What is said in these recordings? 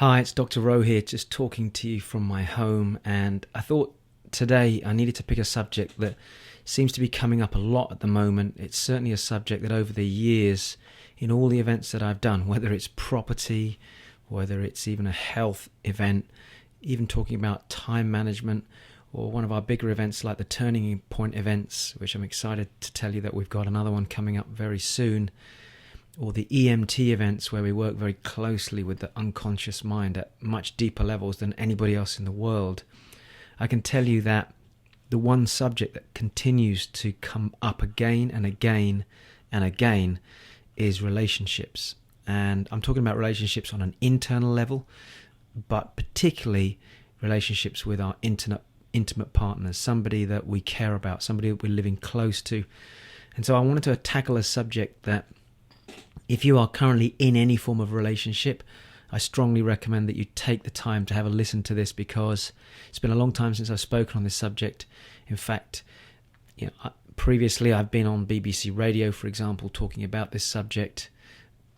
Hi, it's Dr. Rowe here, just talking to you from my home, and I thought today I needed to pick a subject that seems to be coming up a lot at the moment. It's certainly a subject that over the years, in all the events that I've done, whether it's property, whether it's even a health event, even talking about time management, or one of our bigger events like the Turning Point events, which I'm excited to tell you that we've got another one coming up very soon, or the EMT events where we work very closely with the unconscious mind at much deeper levels than anybody else in the world. I can tell you that the one subject that continues to come up again and again and again is relationships. And I'm talking about relationships on an internal level, but particularly relationships with our intimate partners, somebody that we care about, somebody that we're living close to. And so I wanted to tackle a subject that, if you are currently in any form of relationship, I strongly recommend that you take the time to have a listen to this, because it's been a long time since I've spoken on this subject. In fact, previously I've been on BBC Radio, for example, talking about this subject,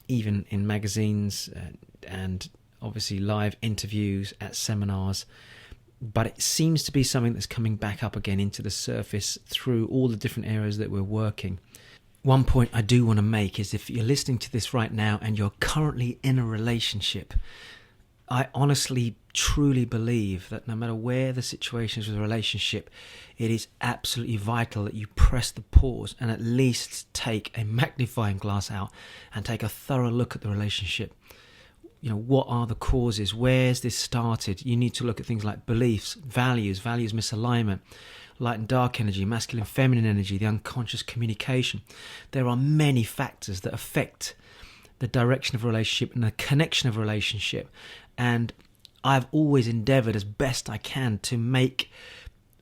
even in magazines and obviously live interviews at seminars. But it seems to be something that's coming back up again into the surface through all the different areas that we're working. One point I do want to make is, if you're listening to this right now and you're currently in a relationship, I honestly, truly believe that no matter where the situation is with a relationship, it is absolutely vital that you press the pause and at least take a magnifying glass out and take a thorough look at the relationship. What are the causes? Where's this started? You need to look at things like beliefs, values misalignment, light and dark energy, masculine, feminine energy, the unconscious communication. There are many factors that affect the direction of a relationship and the connection of a relationship. And I've always endeavoured as best I can to make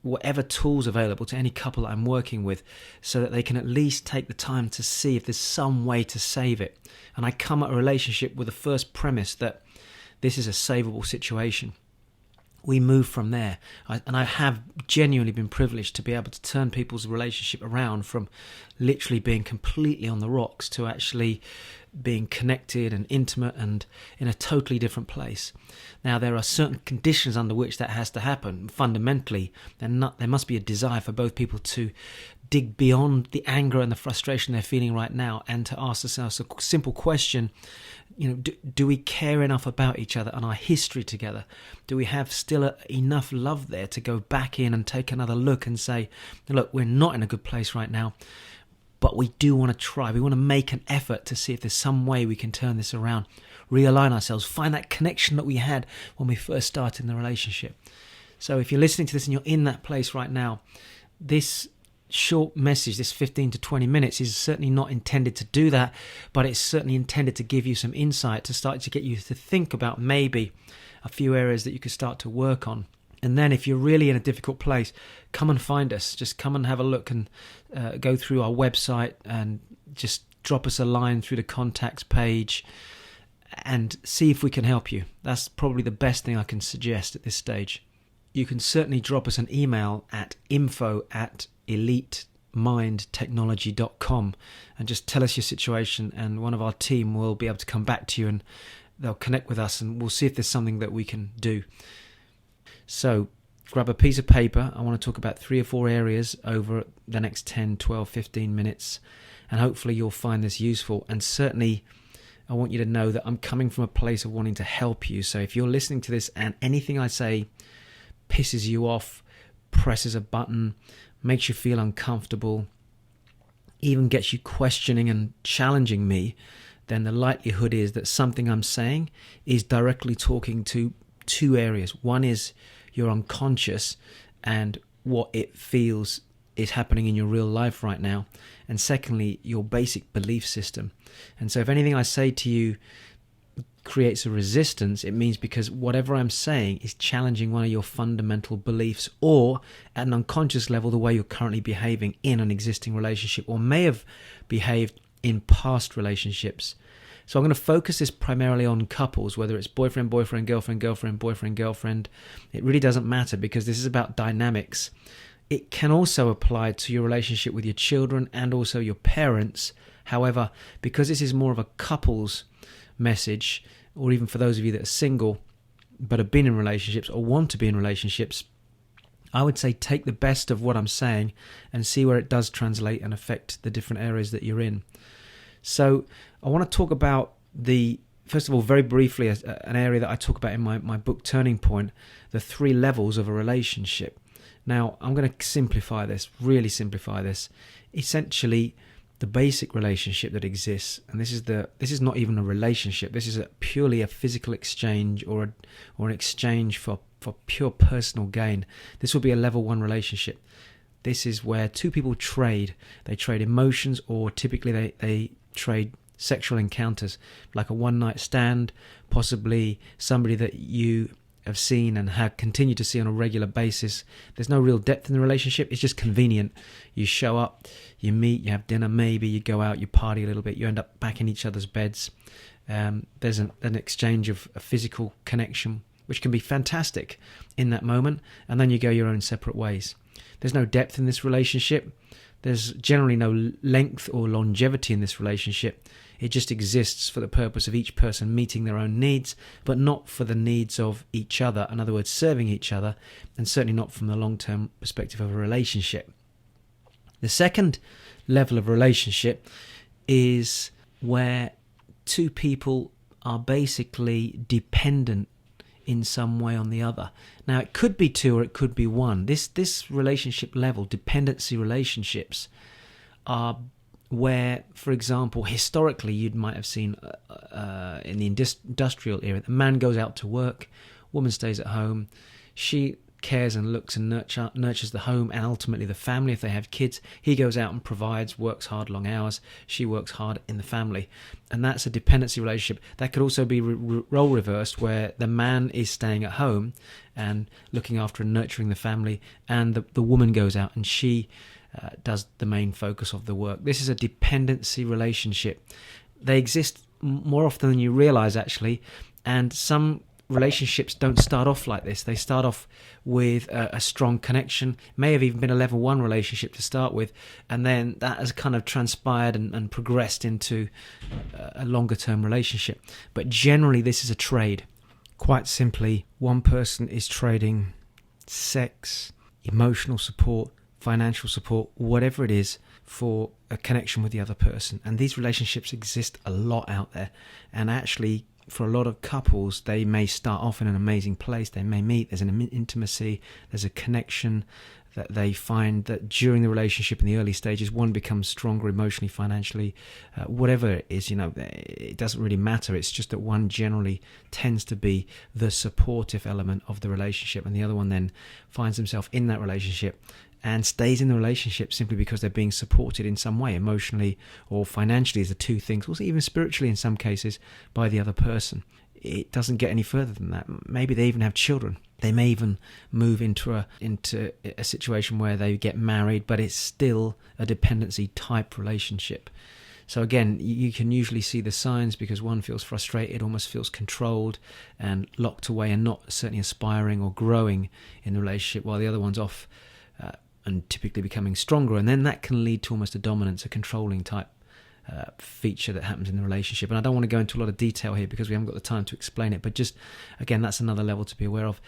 whatever tools available to any couple that I'm working with so that they can at least take the time to see if there's some way to save it. And I come at a relationship with the first premise that this is a savable situation. We move from there. I have genuinely been privileged to be able to turn people's relationship around from literally being completely on the rocks to actually being connected and intimate and in a totally different place. Now, there are certain conditions under which that has to happen. Fundamentally, there must be a desire for both people to dig beyond the anger and the frustration they're feeling right now and to ask themselves a simple question. Do we care enough about each other and our history together? Do we have still enough love there to go back in and take another look and say, look, we're not in a good place right now, but we do want to try. We want to make an effort to see if there's some way we can turn this around, realign ourselves, find that connection that we had when we first started in the relationship. So if you're listening to this and you're in that place right now, this short message, this 15 to 20 minutes, is certainly not intended to do that, but it's certainly intended to give you some insight, to start to get you to think about maybe a few areas that you could start to work on. And then if you're really in a difficult place, come and find us. Just come and have a look and go through our website and just drop us a line through the contacts page and see if we can help you. That's probably the best thing I can suggest at this stage. You can certainly drop us an email at info@elitemindtechnology.com and just tell us your situation, and one of our team will be able to come back to you and they'll connect with us and we'll see if there's something that we can do. So grab a piece of paper. I want to talk about 3 or 4 areas over the next 10, 12, 15 minutes, and hopefully you'll find this useful. And certainly I want you to know that I'm coming from a place of wanting to help you. So if you're listening to this and anything I say pisses you off, presses a button, makes you feel uncomfortable, even gets you questioning and challenging me, then the likelihood is that something I'm saying is directly talking to 2 areas. One is your unconscious and what it feels is happening in your real life right now. And secondly, your basic belief system. And so if anything I say to you creates a resistance, it means because whatever I'm saying is challenging one of your fundamental beliefs, or at an unconscious level, the way you're currently behaving in an existing relationship or may have behaved in past relationships. So I'm going to focus this primarily on couples, whether it's boyfriend, girlfriend, boyfriend. It really doesn't matter, because this is about dynamics. It can also apply to your relationship with your children and also your parents. However, because this is more of a couples message, or even for those of you that are single, but have been in relationships or want to be in relationships, I would say take the best of what I'm saying and see where it does translate and affect the different areas that you're in. So I want to talk about first of all, very briefly, an area that I talk about in my book, Turning Point, the 3 levels of a relationship. Now, I'm going to simplify this, really simplify this. Essentially, the basic relationship that exists, and this is not even a relationship, this is purely a physical exchange or an exchange for pure personal gain. This will be a level 1 relationship. This is where 2 people trade. They trade emotions, or typically they trade sexual encounters, like a one-night stand, possibly somebody that you have seen and have continued to see on a regular basis. There's no real depth in the relationship. It's just convenient. You show up, you meet, you have dinner, maybe you go out, you party a little bit, you end up back in each other's beds. There's an exchange of a physical connection, which can be fantastic in that moment, and then you go your own separate ways. There's no depth in this relationship. There's generally no length or longevity in this relationship. It just exists for the purpose of each person meeting their own needs, but not for the needs of each other. In other words, serving each other, and certainly not from the long-term perspective of a relationship. The second level of relationship is where 2 people are basically dependent in some way on the other. Now, it could be 2 or it could be 1. This relationship level, dependency relationships, are where, for example, historically you might have seen in the industrial era, the man goes out to work, woman stays at home, she cares and looks and nurtures the home and ultimately the family if they have kids. He goes out and provides, works hard, long hours, she works hard in the family. And that's a dependency relationship. That could also be role reversed, where the man is staying at home and looking after and nurturing the family, and the woman goes out and she does the main focus of the work. This is a dependency relationship. They exist more often than you realize, actually, and some relationships don't start off like this. They start off with a strong connection, may have even been a level 1 relationship to start with, and then that has kind of transpired and progressed into a longer term relationship. But generally this is a trade. Quite simply, one person is trading sex, emotional support, financial support, whatever it is, for a connection with the other person. And these relationships exist a lot out there, and actually for a lot of couples, they may start off in an amazing place. They may meet, there's an intimacy, there's a connection that they find that during the relationship in the early stages, one becomes stronger emotionally, financially, whatever it is, it doesn't really matter. It's just that one generally tends to be the supportive element of the relationship, and the other one then finds himself in that relationship and stays in the relationship simply because they're being supported in some way, emotionally or financially, is the 2 things, or even spiritually in some cases, by the other person. It doesn't get any further than that. Maybe they even have children. They may even move into a situation where they get married, but it's still a dependency type relationship. So again, you can usually see the signs, because one feels frustrated, almost feels controlled and locked away and not certainly aspiring or growing in the relationship, while the other one's off and typically becoming stronger. And then that can lead to almost a dominance, a controlling type feature that happens in the relationship. And I don't want to go into a lot of detail here because we haven't got the time to explain it, but just, again, that's another level to be aware of.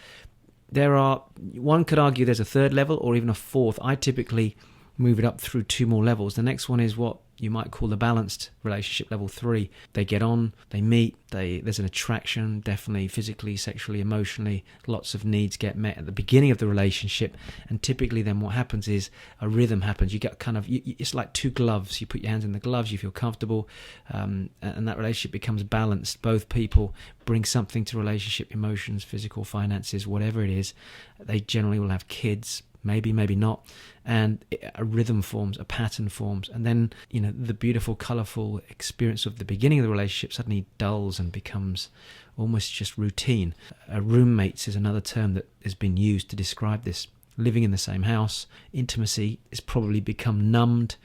One could argue there's a 3rd level or even a 4th. I typically move it up through 2 more levels. The next one is what you might call the balanced relationship, level 3. They get on, they meet, there's an attraction, definitely physically, sexually, emotionally. Lots of needs get met at the beginning of the relationship, and typically then what happens is a rhythm happens. You get it's like 2 gloves. You put your hands in the gloves, you feel comfortable, and that relationship becomes balanced. Both people bring something to relationship, emotions, physical, finances, whatever it is. They generally will have kids, maybe not, and a rhythm forms, a pattern forms, and then the beautiful, colourful experience of the beginning of the relationship suddenly dulls and becomes almost just routine. Roommates is another term that has been used to describe this. Living in the same house, intimacy is probably become numbed.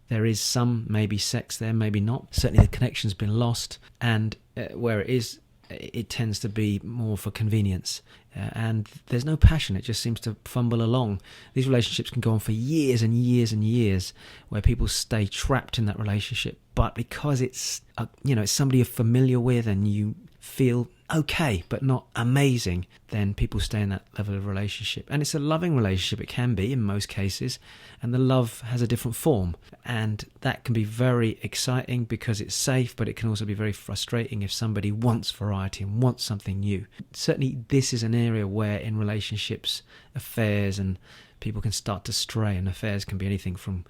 There is some maybe sex there, maybe not. Certainly the connection's been lost, and where it is, it tends to be more for convenience, and there's no passion. It just seems to fumble along. These relationships can go on for years and years and years, where people stay trapped in that relationship, but because it's it's somebody you're familiar with and you feel okay, but not amazing, then people stay in that level of relationship. And it's a loving relationship, it can be in most cases, and the love has a different form. And that can be very exciting because it's safe, but it can also be very frustrating if somebody wants variety and wants something new. Certainly this is an area where in relationships, affairs and people can start to stray, and affairs can be anything from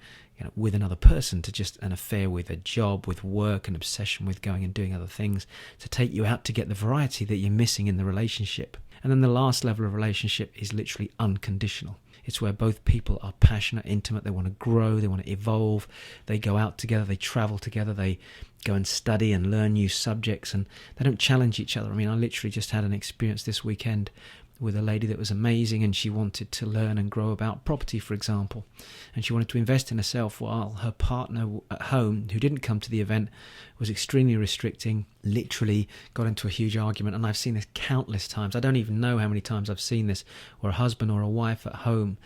with another person to just an affair with a job, with work, an obsession with going and doing other things to take you out to get the variety that you're missing in the relationship. And then the last level of relationship is literally unconditional. It's where both people are passionate, intimate, they want to grow, they want to evolve, they go out together, they travel together, they go and study and learn new subjects, and they don't challenge each other. I mean, I literally just had an experience this weekend with a lady that was amazing, and she wanted to learn and grow about property, for example, and she wanted to invest in herself while her partner at home, who didn't come to the event, was extremely restricting, literally got into a huge argument. And I've seen this countless times. I don't even know how many times I've seen this, where a husband or a wife at home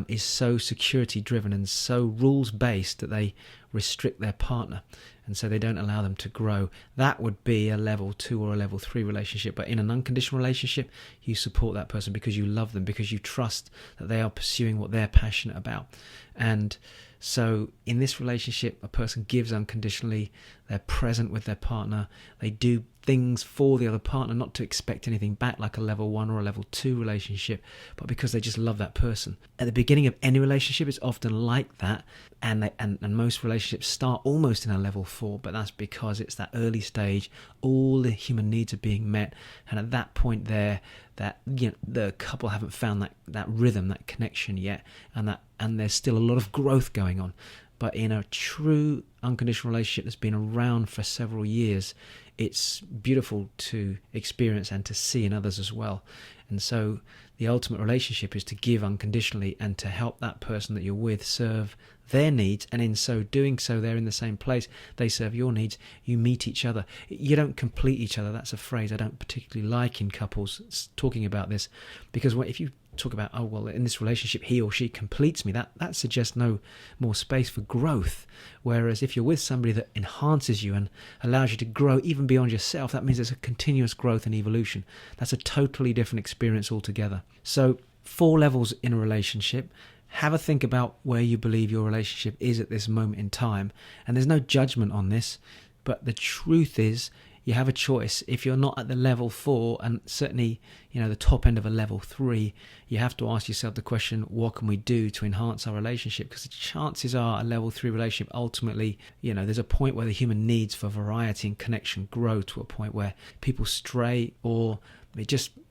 is so security driven and so rules based that they restrict their partner, and so they don't allow them to grow. That would be a level 2 or a level 3 relationship. But in an unconditional relationship, you support that person because you love them, because you trust that they are pursuing what they're passionate about. And so in this relationship, a person gives unconditionally, they're present with their partner, they do things for the other partner, not to expect anything back like a level 1 or a level 2 relationship, but because they just love that person. At the beginning of any relationship, it's often like that, and most relationships start almost in a level 4, but that's because it's that early stage, all the human needs are being met, and at that point there, that the couple haven't found that rhythm, that connection yet, and there's still a lot of growth going on. But in a true unconditional relationship that's been around for several years, it's beautiful to experience and to see in others as well. And so the ultimate relationship is to give unconditionally and to help that person that you're with serve their needs, and in so doing so, they're in the same place, they serve your needs, you meet each other. You don't complete each other. That's a phrase I don't particularly like in couples talking about this, because if you talk about, oh well, in this relationship he or she completes me, that suggests no more space for growth. Whereas if you're with somebody that enhances you and allows you to grow even beyond yourself, that means there's a continuous growth and evolution. That's a totally different experience altogether. So 4 levels in a relationship. Have a think about where you believe your relationship is at this moment in time, and there's no judgment on this, but the truth is you have a choice. If you're not at the level 4, and certainly the top end of a level 3, you have to ask yourself the question, what can we do to enhance our relationship? Because the chances are a level 3 relationship, ultimately, there's a point where the human needs for variety and connection grow to a point where people stray, or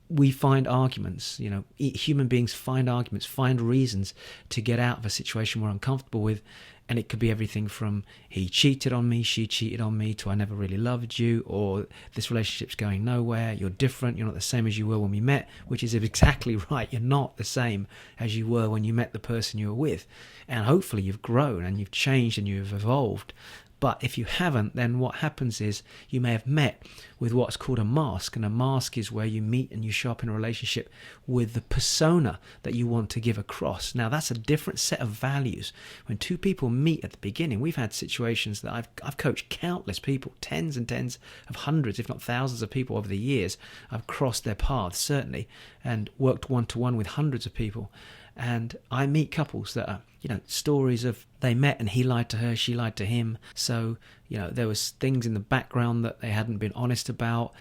we find arguments. Human beings find arguments, find reasons to get out of a situation we're uncomfortable with. And it could be everything from he cheated on me, she cheated on me, to I never really loved you, or this relationship's going nowhere, you're different, you're not the same as you were when we met, which is exactly right. You're not the same as you were when you met the person you were with. And hopefully you've grown and you've changed and you've evolved. But if you haven't, then what happens is you may have met with what's called a mask. And a mask is where you meet and you show up in a relationship with the persona that you want to give across. Now, that's a different set of values. When 2 people meet at the beginning, we've had situations that I've coached countless people, tens and tens of hundreds, if not thousands of people over the years. I've crossed their paths, certainly, and worked one-to-one with hundreds of people. And I meet couples that are, stories of they met and he lied to her, she lied to him. So, there was things in the background that they hadn't been honest about,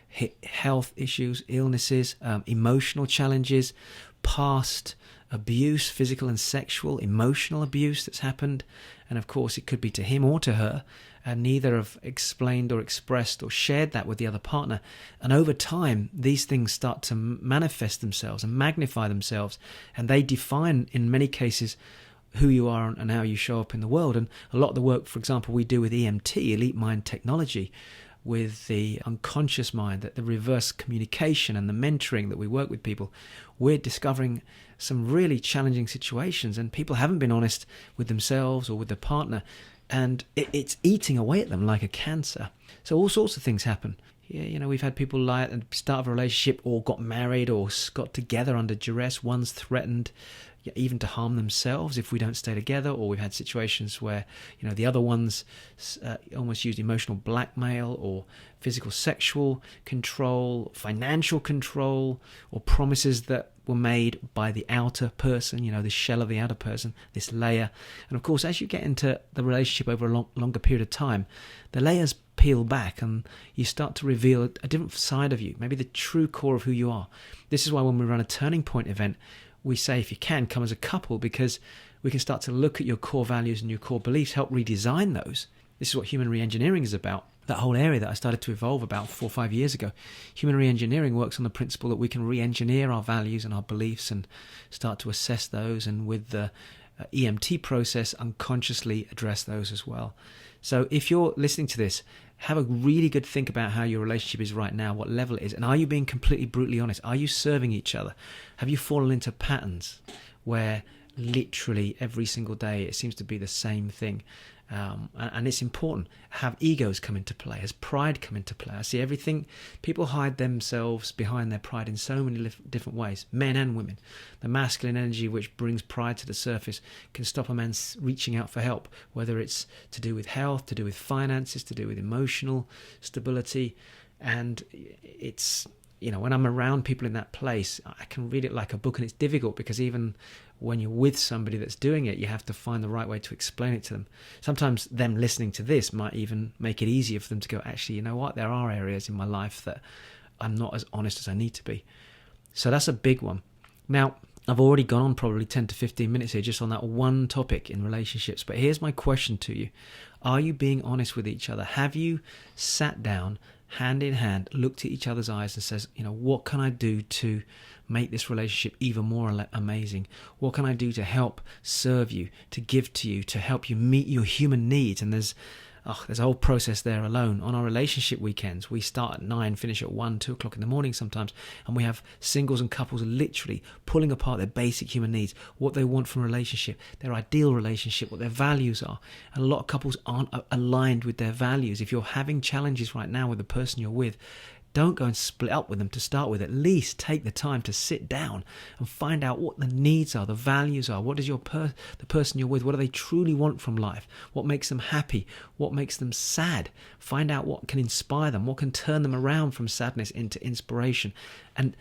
health issues, illnesses, emotional challenges, past abuse, physical and sexual, emotional abuse that's happened. And of course, it could be to him or to her. And neither have explained or expressed or shared that with the other partner. And over time, these things start to manifest themselves and magnify themselves. And they define, in many cases, who you are and how you show up in the world. And a lot of the work, for example, we do with EMT, Elite Mind Technology, with the unconscious mind, that the reverse communication and the mentoring that we work with people, we're discovering some really challenging situations, and people haven't been honest with themselves or with their partner, and it's eating away at them like a cancer. So all sorts of things happen. Yeah, we've had people lie at the start of a relationship, or got married, or got together under duress. One's threatened even to harm themselves if we don't stay together, or we've had situations where the other one's almost used emotional blackmail or physical sexual control, financial control, or promises that were made by the outer person, the shell of the outer person, this layer. And of course, as you get into the relationship over a longer period of time, the layers peel back and you start to reveal a different side of you, maybe the true core of who you are. This is why when we run a Turning Point event, we say, if you can, come as a couple, because we can start to look at your core values and your core beliefs, help redesign those. This is what human re-engineering is about. That whole area that I started to evolve about 4 or 5 years ago. Human re-engineering works on the principle that we can re-engineer our values and our beliefs and start to assess those, and with the EMT process, unconsciously address those as well. So if you're listening to this, have a really good think about how your relationship is right now, what level it is, and are you being completely brutally honest? Are you serving each other? Have you fallen into patterns where literally every single day it seems to be the same thing? And it's important. Have egos come into play? Has pride come into play? I see everything. People hide themselves behind their pride in so many different ways, men and women. The masculine energy, which brings pride to the surface, can stop a man reaching out for help, whether it's to do with health, to do with finances, to do with emotional stability. And it's, when I'm around people in that place, I can read it like a book, and it's difficult because even when you're with somebody that's doing it, you have to find the right way to explain it to them. Sometimes them listening to this might even make it easier for them to go, actually, you know what? There are areas in my life that I'm not as honest as I need to be. So that's a big one. Now, I've already gone on probably 10 to 15 minutes here just on that one topic in relationships. But here's my question to you. Are you being honest with each other? Have you sat down, hand in hand, looked at each other's eyes and says, what can I do to make this relationship even more amazing? What can I do to help serve you, to give to you, to help you meet your human needs? And there's a whole process there alone. On our relationship weekends, we start at 9, finish at 1, 2 o'clock in the morning sometimes, and we have singles and couples literally pulling apart their basic human needs, what they want from a relationship, their ideal relationship, what their values are. And a lot of couples aren't aligned with their values. If you're having challenges right now with the person you're with, don't go and split up with them to start with. At least take the time to sit down and find out what the needs are, the values are. What does the person you're with, what do they truly want from life? What makes them happy? What makes them sad? Find out what can inspire them, what can turn them around from sadness into inspiration. And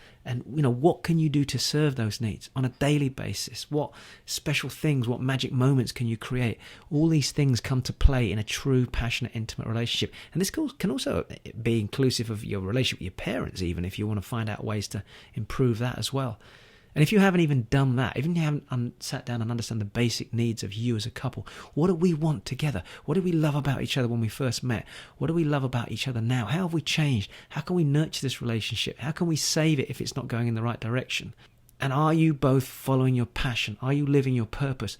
what can you do to serve those needs on a daily basis? What special things, what magic moments can you create? All these things come to play in a true, passionate, intimate relationship. And this can also be inclusive of your relationship with your parents, even if you want to find out ways to improve that as well. And if you haven't even done that, even if you haven't sat down and understand the basic needs of you as a couple, what do we want together? What do we love about each other when we first met? What do we love about each other now? How have we changed? How can we nurture this relationship? How can we save it if it's not going in the right direction? And are you both following your passion? Are you living your purpose?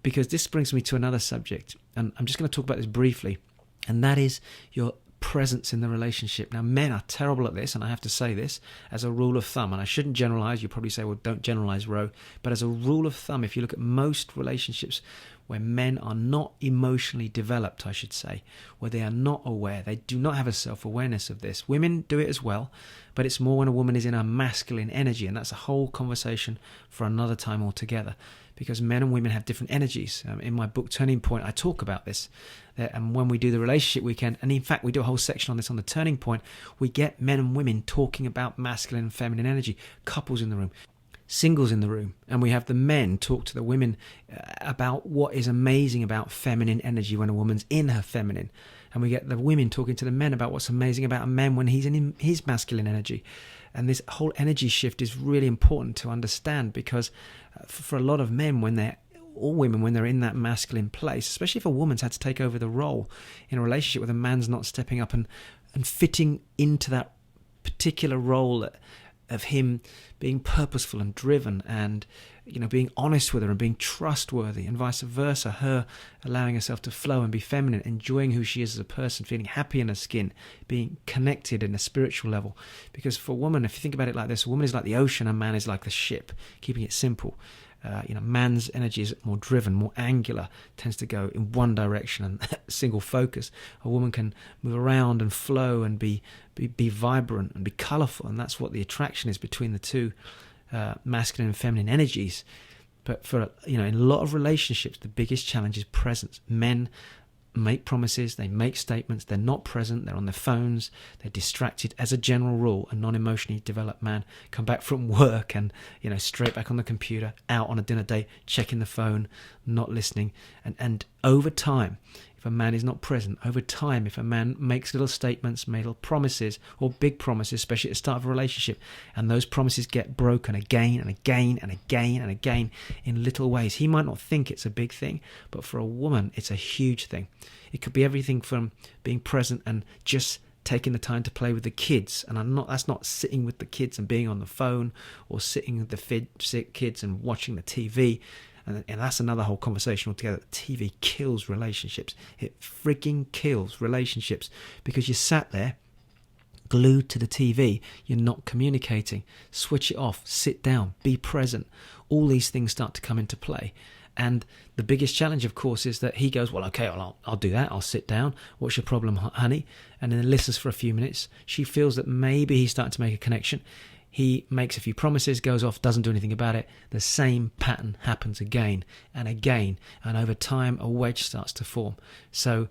Because this brings me to another subject, and I'm just going to talk about this briefly, and that is your presence in the relationship. Now, men are terrible at this, and I have to say this as a rule of thumb, and I shouldn't generalize. You probably say, well, don't generalize, Ro, but as a rule of thumb, if you look at most relationships where men are not emotionally developed, I should say, where they are not aware, they do not have a self-awareness of this. Women do it as well, but it's more when a woman is in her masculine energy, and that's a whole conversation for another time altogether, because men and women have different energies. In my book Turning Point, I talk about this. And when we do the relationship weekend, and in fact we do a whole section on this on the Turning Point, we get men and women talking about masculine and feminine energy, couples in the room, singles in the room, and we have the men talk to the women about what is amazing about feminine energy when a woman's in her feminine, and we get the women talking to the men about what's amazing about a man when he's in his masculine energy. And this whole energy shift is really important to understand, because for a lot of men, or women, when they're in that masculine place, especially if a woman's had to take over the role in a relationship where the man's not stepping up and fitting into that particular role of him being purposeful and driven and being honest with her and being trustworthy, and vice versa, her allowing herself to flow and be feminine, enjoying who she is as a person, feeling happy in her skin, being connected in a spiritual level. Because for a woman, if you think about it like this, a woman is like the ocean, a man is like the ship, keeping it simple. Man's energy is more driven, more angular, tends to go in one direction and single focus. A woman can move around and flow and be vibrant and be colourful, and that's what the attraction is between the two masculine and feminine energies. But for in a lot of relationships, the biggest challenge is presence. Men make promises, they make statements, they're not present, they're on their phones, they're distracted. As a general rule, a non-emotionally developed man come back from work and straight back on the computer, out on a dinner date, checking the phone, not listening. And over time, if a man is not present, over time, if a man makes little statements, made little promises, or big promises, especially at the start of a relationship, and those promises get broken again and again and again and again in little ways, he might not think it's a big thing, but for a woman, it's a huge thing. It could be everything from being present and just taking the time to play with the kids, and that's not sitting with the kids and being on the phone, or sitting with the kids and watching the TV. And that's another whole conversation altogether. TV kills relationships. It freaking kills relationships because you sat there glued to the TV. You're not communicating. Switch it off. Sit down. Be present. All these things start to come into play. And the biggest challenge, of course, is that he goes, well, okay, I'll do that. I'll sit down. What's your problem, honey? And then listens for a few minutes. She feels that maybe he's starting to make a connection. He makes a few promises, goes off, doesn't do anything about it. The same pattern happens again and again. And over time, a wedge starts to form. So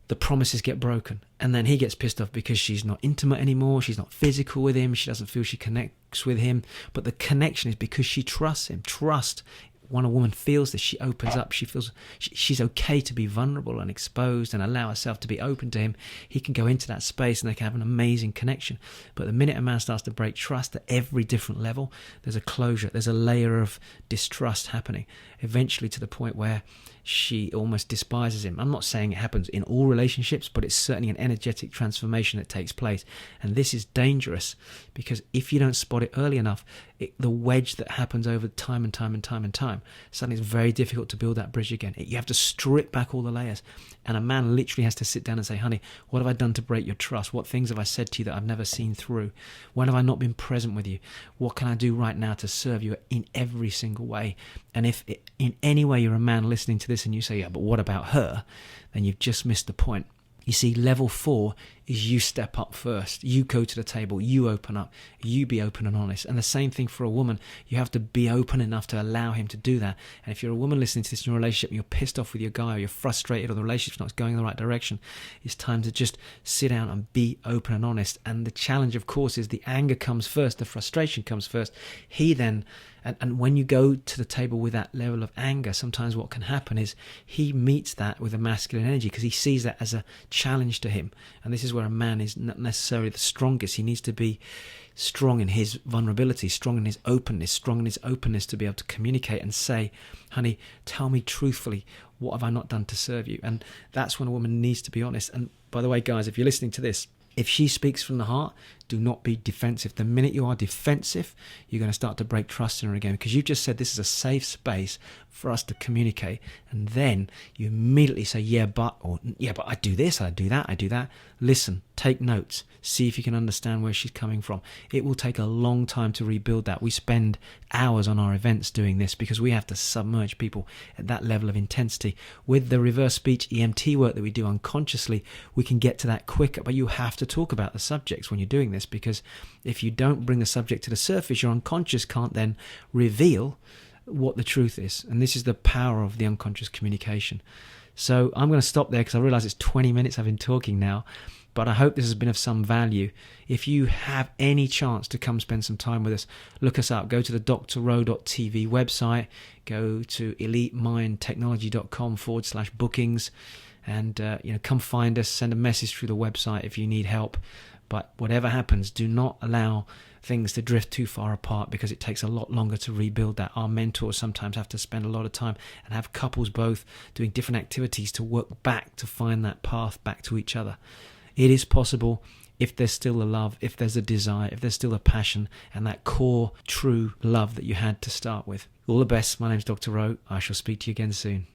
the promises get broken. And then he gets pissed off because she's not intimate anymore. She's not physical with him. She doesn't feel she connects with him. But the connection is because she trusts him. Trust. When a woman feels this, she opens up. She feels she's okay to be vulnerable and exposed and allow herself to be open to him. He can go into that space and they can have an amazing connection. But the minute a man starts to break trust at every different level, there's a closure. There's a layer of distrust happening, eventually to the point where she almost despises him. I'm not saying it happens in all relationships, but it's certainly an energetic transformation that takes place. And this is dangerous because if you don't spot it early enough, the wedge that happens over time and time and time and time, suddenly it's very difficult to build that bridge again. You have to strip back all the layers. And a man literally has to sit down and say, honey, what have I done to break your trust? What things have I said to you that I've never seen through? When have I not been present with you? What can I do right now to serve you in every single way? And if in any way you're a man listening to this and you say, yeah, but what about her? Then you've just missed the point. You see, level 4 is you step up first. You go to the table. You open up. You be open and honest. And the same thing for a woman. You have to be open enough to allow him to do that. And if you're a woman listening to this in your relationship and you're pissed off with your guy or you're frustrated or the relationship's not going in the right direction, it's time to just sit down and be open and honest. And the challenge, of course, is the anger comes first. The frustration comes first. He then... And when you go to the table with that level of anger, sometimes what can happen is he meets that with a masculine energy because he sees that as a challenge to him. And this is where a man is not necessarily the strongest. He needs to be strong in his vulnerability, strong in his openness to be able to communicate and say, honey, tell me truthfully, what have I not done to serve you? And that's when a woman needs to be honest. And by the way, guys, if you're listening to this, if she speaks from the heart, do not be defensive. The minute you are defensive, you're going to start to break trust in her again because you've just said this is a safe space for us to communicate. And then you immediately say, yeah, but I do this, I do that. Listen, take notes, see if you can understand where she's coming from. It will take a long time to rebuild that. We spend hours on our events doing this because we have to submerge people at that level of intensity. With the reverse speech EMT work that we do unconsciously, we can get to that quicker, but you have to talk about the subjects when you're doing this because if you don't bring the subject to the surface, your unconscious can't then reveal what the truth is. And this is the power of the unconscious communication. So I'm going to stop there because I realize it's 20 minutes I've been talking now, but I hope this has been of some value. If you have any chance to come spend some time with us, look us up. Go to the drrowe.tv website, go to elitemindtechnology.com/bookings, and come find us, send a message through the website if you need help. But whatever happens, do not allow things to drift too far apart because it takes a lot longer to rebuild that. Our mentors sometimes have to spend a lot of time and have couples both doing different activities to work back to find that path back to each other. It is possible if there's still a love, if there's a desire, if there's still a passion and that core true love that you had to start with. All the best. My name's Dr. Rowe. I shall speak to you again soon.